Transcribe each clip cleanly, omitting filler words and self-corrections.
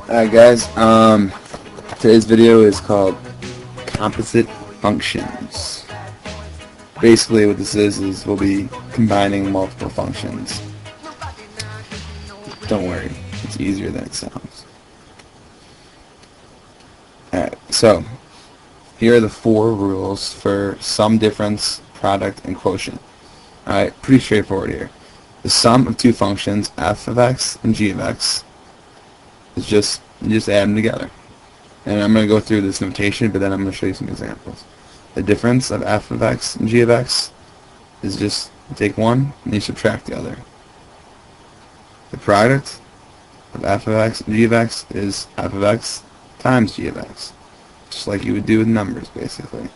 Alright guys, today's video is called Composite Functions. Basically what this is we'll be combining multiple functions. Don't worry, it's easier than it sounds. Alright, so here are the 4 rules for sum, difference, product, and quotient. Alright, pretty straightforward here. The sum of 2 functions, f of x and g of x, is just add them together. And I'm going to go through this notation, but then I'm going to show you some examples. The difference of f of x and g of x is just take one and you subtract the other. The product of f of x and g of x is f of x times g of x, just like you would do with numbers, basically.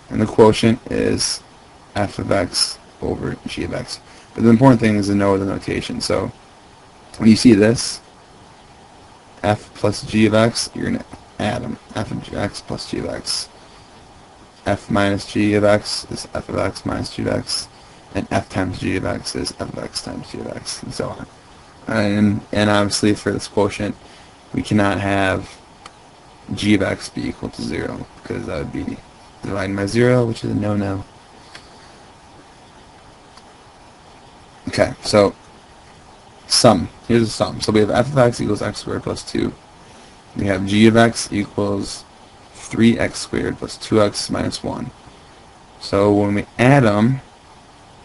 And the quotient is f of x over g of x. But the important thing is to know the notation. So when you see this, f plus g of x, you're going to add them. F of x plus g of x. F minus g of x is f of x minus g of x. And f times g of x is f of x times g of x, and so on. And obviously for this quotient, we cannot have g of x be equal to 0, because that would be dividing by 0, which is a no-no. Okay, so sum. Here's the sum. So we have f of x equals x squared plus 2. We have g of x equals 3x squared plus 2x minus 1. So when we add them,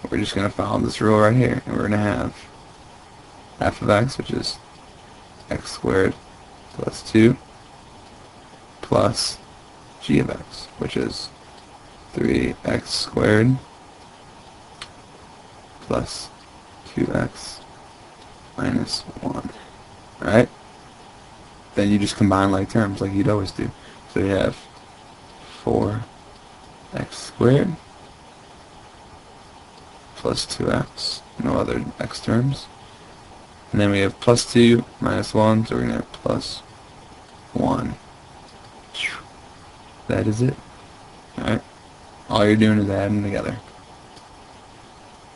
we're just going to follow this rule right here. And we're going to have f of x, which is x squared plus 2, plus g of x, which is 3x squared plus 2x minus 1. Alright? Then you just combine like terms like you'd always do. So you have 4x squared plus 2x, no other x terms. And then we have plus 2 minus 1, so we're going to have plus 1. That is it. Alright? All you're doing is adding together.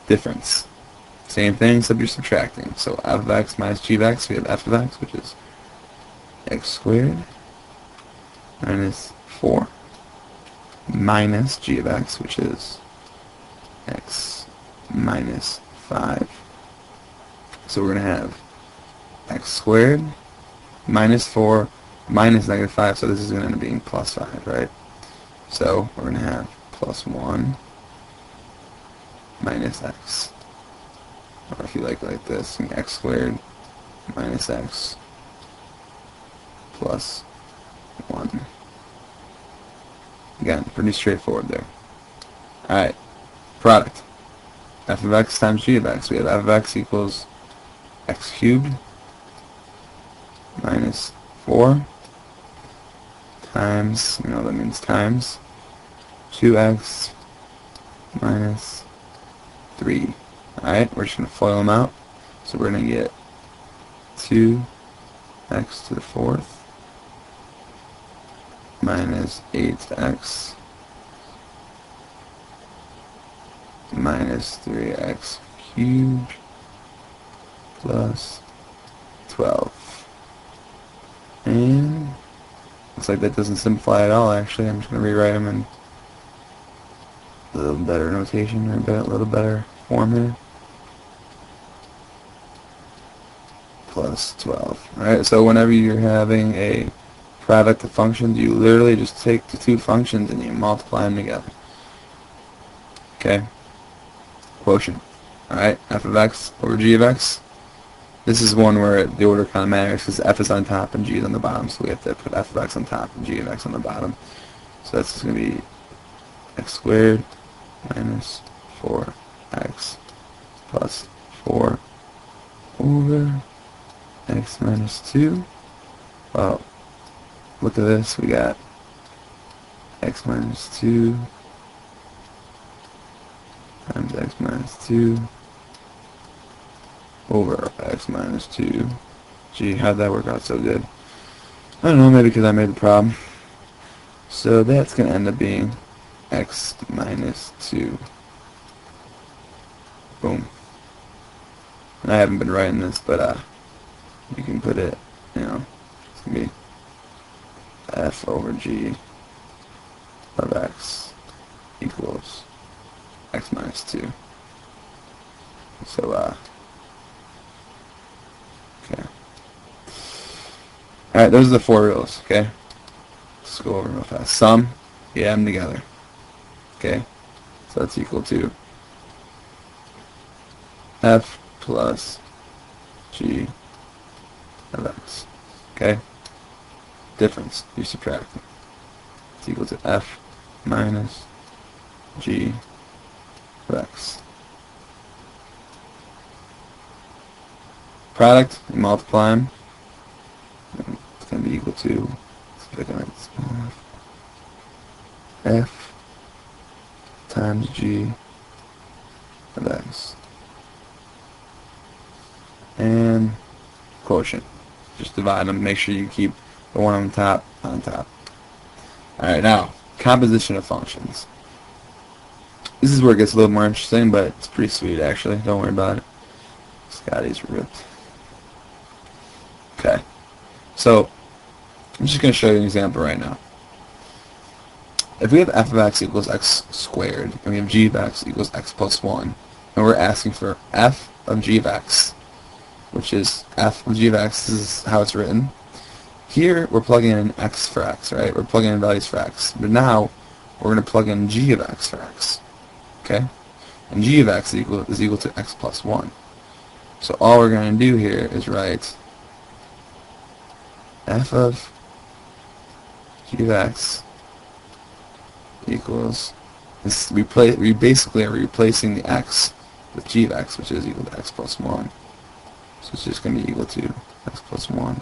Difference. Same thing, except you're subtracting. So f of x minus g of x, we have f of x, which is x squared minus 4 minus g of x, which is x minus 5. So we're going to have x squared minus 4 minus negative 5, so this is going to end up being plus 5, right? So we're going to have plus 1 minus x. Or if you like this, x squared minus x plus 1. Again, pretty straightforward there. Alright, product. F of x times g of x. We have f of x equals x cubed minus 4 times, you know that means times, 2x minus 3. Alright, we're just going to FOIL them out. So we're going to get 2x to the 4th minus 8x minus 3x cubed plus 12. And looks like that doesn't simplify at all, actually. I'm just going to rewrite them in a little better notation, or a little better form here. Plus 12. Alright, so whenever you're having a product of functions, you literally just take the 2 functions and you multiply them together. Okay? Quotient. Alright, f of x over g of x. This is one where the order kind of matters because f is on top and g is on the bottom, so we have to put f of x on top and g of x on the bottom. So that's going to be x squared minus 4x plus 4 over x minus 2. Well, look at this. We got x minus 2 times x minus 2 over x minus 2. Gee, how'd that work out so good? I don't know, maybe because I made the problem. So that's going to end up being x minus 2. Boom. And I haven't been writing this, but you can put it, you know, can be f over g of x equals x minus 2. So, okay. Alright, those are the four rules, okay? Let's go over real fast. Sum, you add them together. Okay? So that's equal to f plus g of x. Okay? Difference, you subtract. It's equal to f minus g of x. Product, you multiply them. It's going to be equal to, f times g of x. And quotient. Just divide them. Make sure you keep the one on top on top. Alright, now, composition of functions. This is where it gets a little more interesting, but it's pretty sweet actually. Don't worry about it. Scotty's ripped. Okay. So, I'm just going to show you an example right now. If we have f of x equals x squared, and we have g of x equals x plus 1, and we're asking for f of g of x, which is f of g of x, this is how it's written. Here, we're plugging in x for x, right? We're plugging in values for x. But now, we're going to plug in g of x for x. Okay? And g of x is equal to x plus 1. So all we're going to do here is write f of g of x equals, we basically are replacing the x with g of x, which is equal to x plus 1. So it's just going to be equal to x plus 1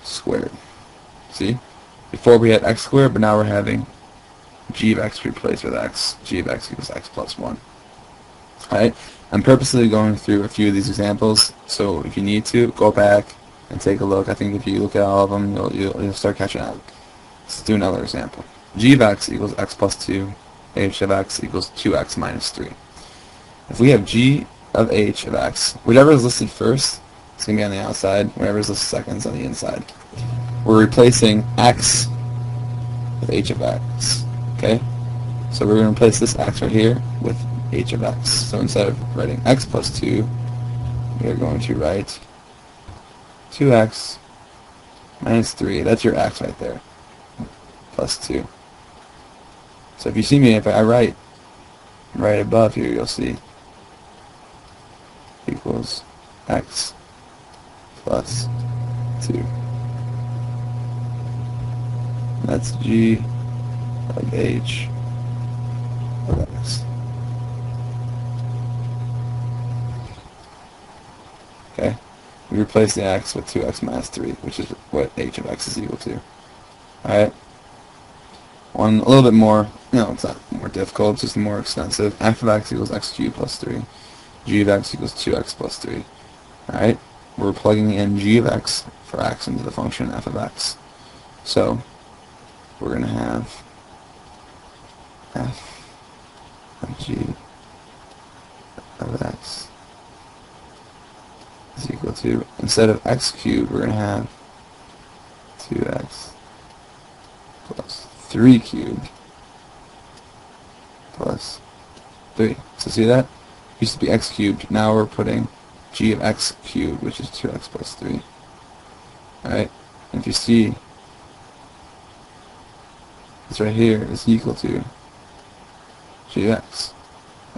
squared. See? Before we had x squared, but now we're having g of x replaced with x. G of x equals x plus 1. Alright? I'm purposely going through a few of these examples, so if you need to, go back and take a look. I think if you look at all of them, you'll start catching up. Let's do another example. G of x equals x plus 2, h of x equals 2x minus 3. If we have g of h of x, whatever is listed first, it's going to be on the outside, whatever is listed second is on the inside. We're replacing x with h of x, okay? So we're going to replace this x right here with h of x. So instead of writing x plus 2, we are going to write 2x minus 3. That's your x right there, plus 2. So if you see me, if I write right above here, you'll see equals x plus 2. That's g of h of x. Okay? We replace the x with 2x minus 3, which is what h of x is equal to. Alright? One a little bit more, no, it's not more difficult, it's just more extensive. F of x equals x cubed plus 3. G of x equals 2x plus 3. Alright? We're plugging in g of x for x into the function f of x. So, we're going to have f of g of x is equal to, instead of x cubed, we're going to have 2x plus 3 cubed plus 3. So see that? Used to be x cubed, now we're putting g of x cubed, which is 2x plus 3. Alright? And if you see, this right here is equal to g of x.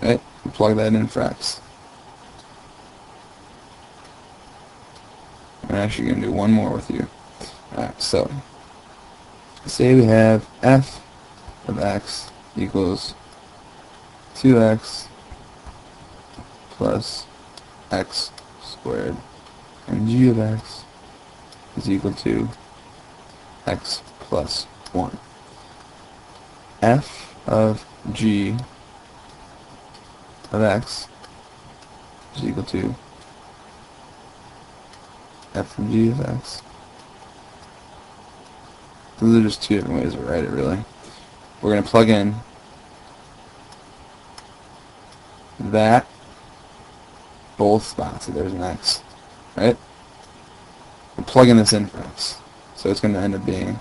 Right? We plug that in for x. I'm actually going to do one more with you. Alright, so say we have f of x equals 2x plus x squared, and g of x is equal to x plus 1. F of g of x is equal to f of g of x. Those are just two different ways to write it, really. We're going to plug in that both spots, so there's an x, right? we're plugging this in for x. So it's going to end up being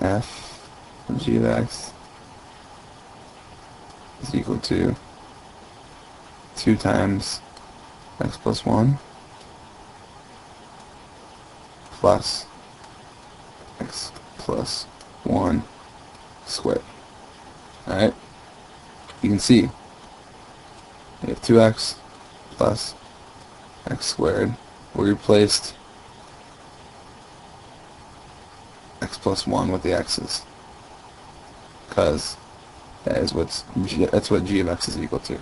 f of g of x is equal to 2 times x plus 1 plus x plus 1 squared. Alright? You can see we have 2x plus x squared. We replaced x plus 1 with the x's, because that's what g of x is equal to.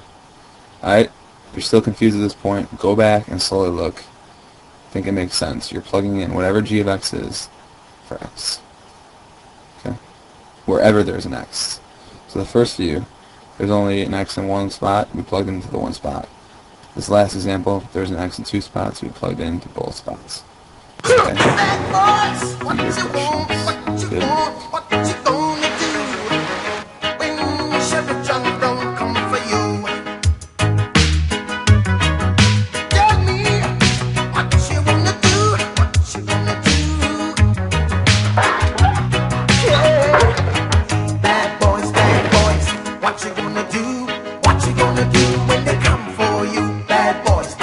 Alright? If you're still confused at this point, go back and slowly look. I think it makes sense. You're plugging in whatever g of x is for x. Okay? Wherever there's an x. So the first view, there's only an x in one spot, we plugged into the one spot. This last example, there's an x in 2 spots, we plugged into both spots. Okay? What you want, what you want, what you gonna do when Sheriff John don't come for you? Tell me what you wanna do, what you gonna do? Yeah. Bad boys, what you gonna do? What you gonna do when they come for you? Bad boys,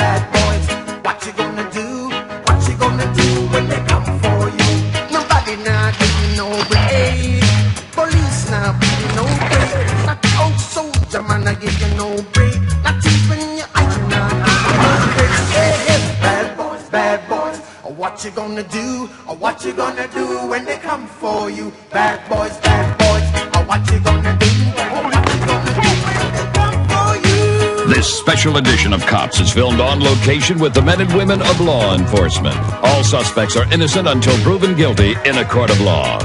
what you gonna do? What you gonna do when they come for you? Nobody now give you no break. Police now give you no break. Not old soldier man I give you no break. Not even your eyes now give you no break. Hey, hey, bad boys, what you gonna do? Or what you gonna do when they come for you? Bad boys, or what you gonna do? Or what you gonna do when they come for you? This special edition of Cops is filmed on location with the men and women of law enforcement. All suspects are innocent until proven guilty in a court of law.